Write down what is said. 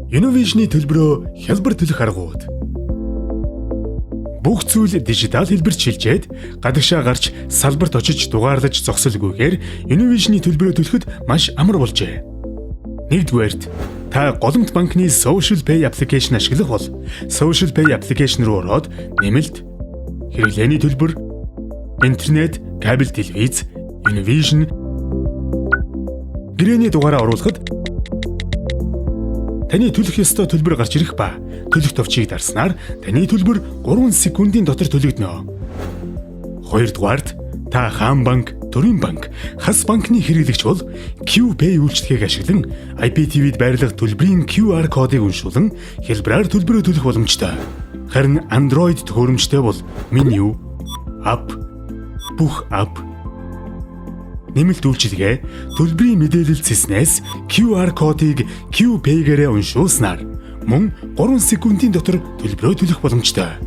Univision-ы төлбөрөө хялбар төлөх аргууд. Бүх зүйл дижитал хэлбэрт шилжээд гадагшаа гарч салбарт очиж дугаарлаж зогсолгүйгээр Univision-ы төлбөрөө төлөхөд маш амар болжээ. Нэгдүгээрт та голомт банкны Social Pay application ашиглах бол Social Pay application руу ороод нэмэлт хэрэглээний төлбөр, интернет, кабель телевиз, Univision гэрээний дугаараа оруулахад таны төлөх ёстой төлбөр гарч ирэх ба төлөх товчийг дарснаар таны төлбөр 3 секундын дотор төлөгдөнө. Хоёрдугаарт та хаан банк, төрийн банк, хас банкны хэрэглэгч бол QPay үйлчилгээг ашиглан IPTV-д байрлах төлбөрийн QR кодыг уншуулан хэлбэрээр төлбөрөө төлөх боломжтой. Харин Android төхөөрөмжтэй бол меню, app, бүх app нэмэлт үйлчилгээ төлбөрийн мэдээлэл цэснээс QR кодыг QPay-гээрээ уншуулснаар мөн 3 секундын дотор төлбөрөө төлөх боломжтой.